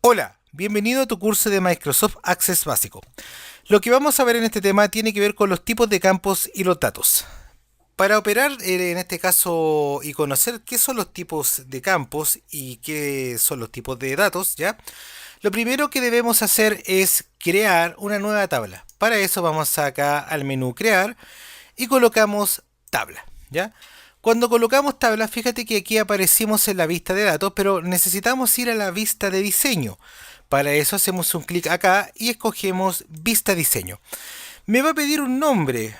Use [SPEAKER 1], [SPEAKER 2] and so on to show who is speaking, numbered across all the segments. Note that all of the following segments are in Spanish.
[SPEAKER 1] Hola, bienvenido a tu curso de Microsoft Access básico. Lo que vamos a ver en este tema tiene que ver con los tipos de campos y los datos. Para operar en este caso y conocer qué son los tipos de campos y qué son los tipos de datos, ¿ya? Lo primero que debemos hacer es crear una nueva tabla. Para eso vamos acá al menú crear y colocamos tabla, ¿ya? Cuando colocamos tabla, fíjate que aquí aparecimos en la vista de datos, pero necesitamos ir a la vista de diseño. Para eso hacemos un clic acá y escogemos vista diseño. Me va a pedir un nombre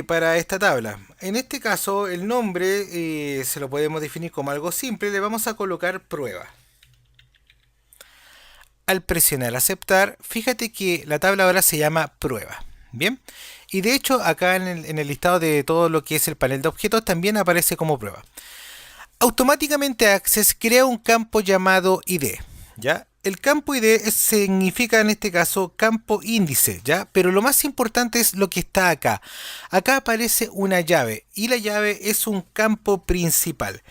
[SPEAKER 1] para esta tabla. En este caso, el nombre se lo podemos definir como algo simple. Le vamos a colocar prueba. Al presionar aceptar, fíjate que la tabla ahora se llama prueba. Bien. Y de hecho, acá en el listado de todo lo que es el panel de objetos también aparece como prueba. Automáticamente Access crea un campo llamado ID, ¿ya? El campo ID significa en este caso campo índice, ¿ya? Pero lo más importante es lo que está acá. Acá aparece una llave y la llave es un campo principal.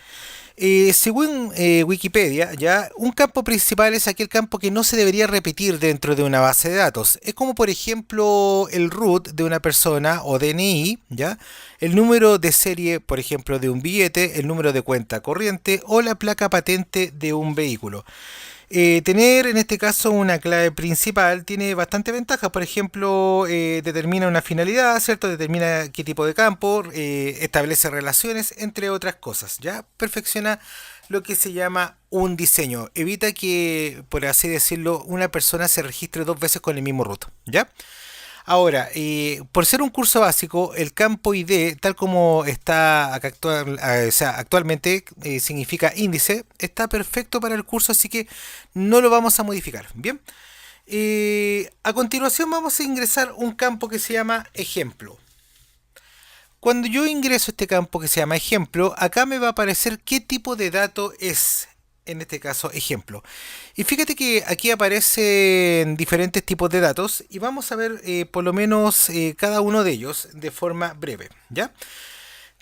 [SPEAKER 1] Según Wikipedia, ya un campo principal es aquel campo que no se debería repetir dentro de una base de datos. Es como por ejemplo el root de una persona o DNI, ya, el número de serie, por ejemplo, de un billete, el número de cuenta corriente o la placa patente de un vehículo. Tener en este caso una clave principal tiene bastante ventaja. Por ejemplo, determina una finalidad, ¿cierto? Determina qué tipo de campo, establece relaciones, entre otras cosas. ¿Ya? Perfecciona lo que se llama un diseño. Evita que, por así decirlo, una persona se registre dos veces con el mismo root. ¿Ya? Ahora, por ser un curso básico, el campo ID, tal como está acá o sea, actualmente, significa índice, está perfecto para el curso, así que no lo vamos a modificar. Bien, a continuación vamos a ingresar un campo que se llama ejemplo. Cuando yo ingreso este campo que se llama ejemplo, acá me va a aparecer qué tipo de dato es, en este caso ejemplo. Y fíjate que aquí aparecen diferentes tipos de datos y vamos a ver por lo menos cada uno de ellos de forma breve, ¿ya?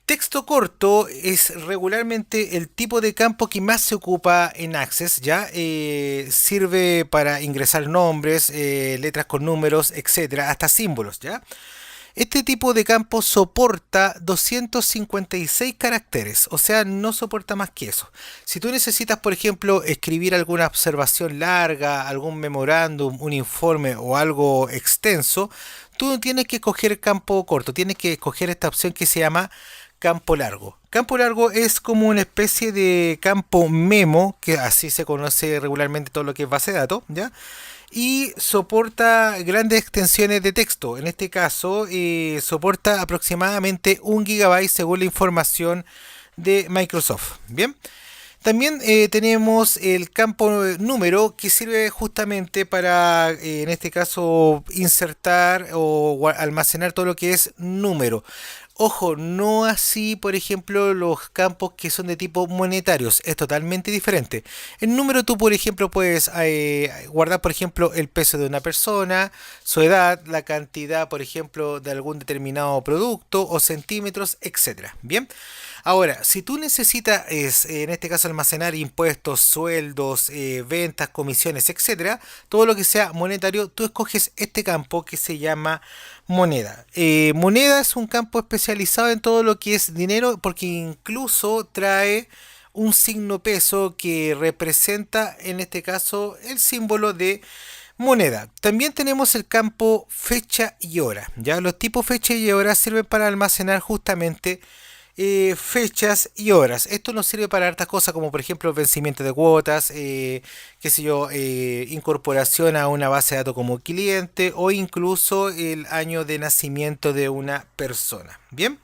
[SPEAKER 1] Texto corto es regularmente el tipo de campo que más se ocupa en Access, ¿ya? Sirve para ingresar nombres, letras con números, etcétera, hasta símbolos, ¿ya? Este tipo de campo soporta 256 caracteres, o sea, no soporta más que eso. Si tú necesitas, por ejemplo, escribir alguna observación larga, algún memorándum, un informe o algo extenso, tú no tienes que escoger campo corto, tienes que escoger esta opción que se llama campo largo. Campo largo es como una especie de campo memo, que así se conoce regularmente todo lo que es base de datos, ¿ya? Y soporta grandes extensiones de texto. En este caso, soporta aproximadamente 1 GB según la información de Microsoft. Bien. También tenemos el campo número que sirve justamente para, en este caso, insertar o almacenar todo lo que es número. Ojo, no así, por ejemplo, los campos que son de tipo monetarios. Es totalmente diferente. En número tú, por ejemplo, puedes guardar, por ejemplo, el peso de una persona, su edad, la cantidad, por ejemplo, de algún determinado producto o centímetros, etcétera. Bien. Ahora, si tú necesitas, en este caso, almacenar impuestos, sueldos, ventas, comisiones, etcétera, todo lo que sea monetario, tú escoges este campo que se llama moneda. Moneda es un campo especializado en todo lo que es dinero porque incluso trae un signo peso que representa, en este caso, el símbolo de moneda. También tenemos el campo fecha y hora. Ya los tipos fecha y hora sirven para almacenar justamente fechas y horas. Esto nos sirve para hartas cosas como por ejemplo vencimiento de cuotas, qué sé yo, incorporación a una base de datos como cliente o incluso el año de nacimiento de una persona. Bien.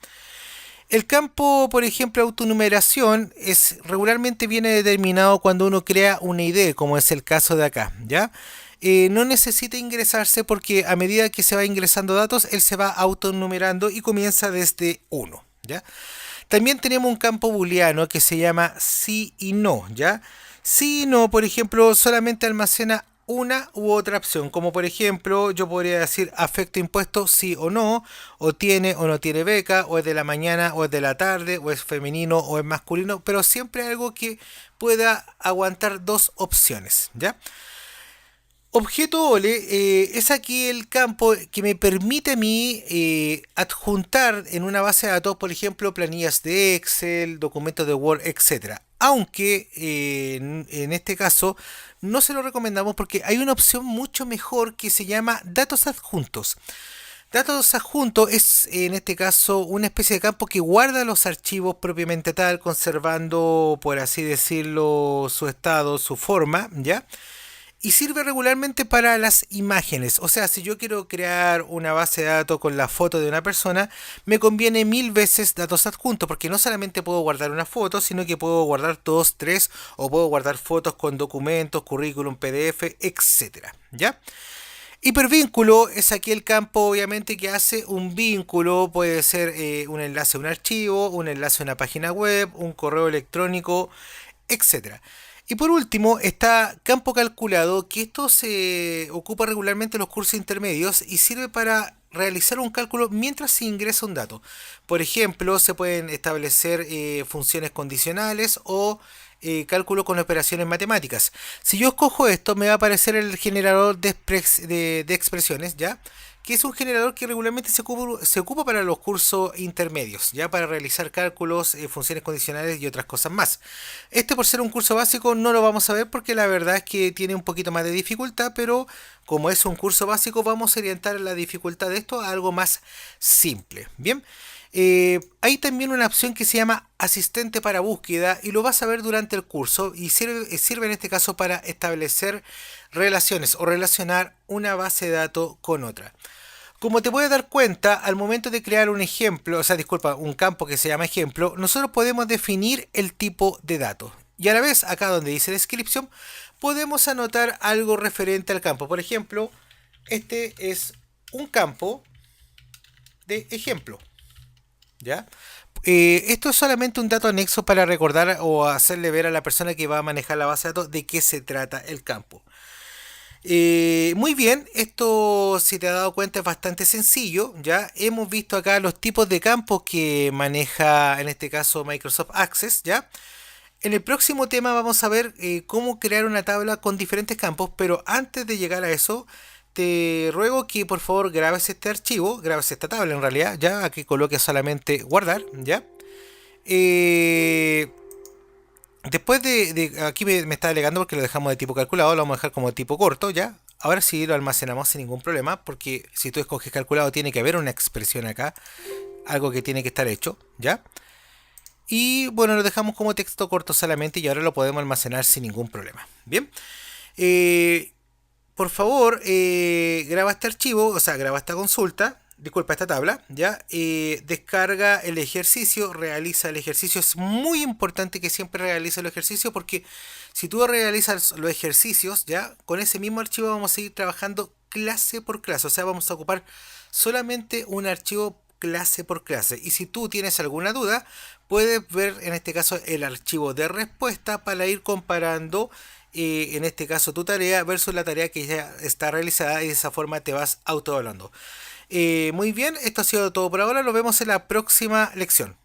[SPEAKER 1] El campo, por ejemplo, autonumeración es regularmente viene determinado cuando uno crea una ID, como es el caso de acá, ¿ya? No necesita ingresarse porque a medida que se va ingresando datos, él se va autonumerando y comienza desde uno, ¿ya? También tenemos un campo booleano que se llama sí y no, ¿ya? Sí y no, por ejemplo, solamente almacena una u otra opción, como por ejemplo yo podría decir afecto impuesto sí o tiene o no tiene beca, o es de la mañana o es de la tarde, o es femenino o es masculino, pero siempre algo que pueda aguantar dos opciones, ¿ya? Objeto OLE es aquí el campo que me permite a mí adjuntar en una base de datos, por ejemplo, planillas de Excel, documentos de Word, etcétera. Aunque en este caso no se lo recomendamos porque hay una opción mucho mejor que se llama datos adjuntos. Datos adjuntos es en este caso una especie de campo que guarda los archivos propiamente tal, conservando, por así decirlo, su estado, su forma, ¿ya? Y sirve regularmente para las imágenes. O sea, si yo quiero crear una base de datos con la foto de una persona, me conviene mil veces datos adjuntos, porque no solamente puedo guardar una foto, sino que puedo guardar dos, tres, o puedo guardar fotos con documentos, currículum, PDF, etcétera. ¿Ya? Hipervínculo es aquí el campo obviamente que hace un vínculo, puede ser un enlace a un archivo, un enlace a una página web, un correo electrónico, etcétera. Y por último está campo calculado, que esto se ocupa regularmente en los cursos intermedios y sirve para realizar un cálculo mientras se ingresa un dato. Por ejemplo, se pueden establecer funciones condicionales o cálculo con operaciones matemáticas. Si yo escojo esto, me va a aparecer el generador de expresiones, ¿ya? Que es un generador que regularmente se ocupa para los cursos intermedios, ya para realizar cálculos, funciones condicionales y otras cosas más. Este por ser un curso básico no lo vamos a ver porque la verdad es que tiene un poquito más de dificultad, pero como es un curso básico vamos a orientar la dificultad de esto a algo más simple. Bien, hay también una opción que se llama asistente para búsqueda y lo vas a ver durante el curso y sirve en este caso para establecer relaciones o relacionar una base de datos con otra. Como te puedes dar cuenta, al momento de crear un ejemplo, o sea, disculpa, un campo que se llama ejemplo, nosotros podemos definir el tipo de datos. Y a la vez, acá donde dice descripción, podemos anotar algo referente al campo. Por ejemplo, este es un campo de ejemplo. ¿Ya? Esto es solamente un dato anexo para recordar o hacerle ver a la persona que va a manejar la base de datos de qué se trata el campo. Muy bien, esto si te has dado cuenta es bastante sencillo, ya hemos visto acá los tipos de campos que maneja en este caso Microsoft Access, ya. En el próximo tema vamos a ver cómo crear una tabla con diferentes campos, pero antes de llegar a eso, te ruego que por favor grabes este archivo, grabes esta tabla en realidad, ya aquí coloques solamente guardar, ya. Eh, Después aquí me está alegando porque lo dejamos de tipo calculado, lo vamos a dejar como tipo corto, ¿ya? Ahora sí lo almacenamos sin ningún problema, porque si tú escoges calculado tiene que haber una expresión acá, algo que tiene que estar hecho, ¿ya? Y bueno, lo dejamos como texto corto solamente y ahora lo podemos almacenar sin ningún problema. Bien, eh, por favor, graba este archivo, o sea, graba esta consulta, disculpa, esta tabla, ¿ya? Descarga el ejercicio, realiza el ejercicio. Es muy importante que siempre realices el ejercicio porque si tú realizas los ejercicios, ¿ya? Con ese mismo archivo vamos a ir trabajando clase por clase, o sea, vamos a ocupar solamente un archivo clase por clase. Y si tú tienes alguna duda, puedes ver en este caso el archivo de respuesta para ir comparando en este caso tu tarea versus la tarea que ya está realizada y de esa forma te vas autoevaluando. Muy bien, esto ha sido todo por ahora, nos vemos en la próxima lección.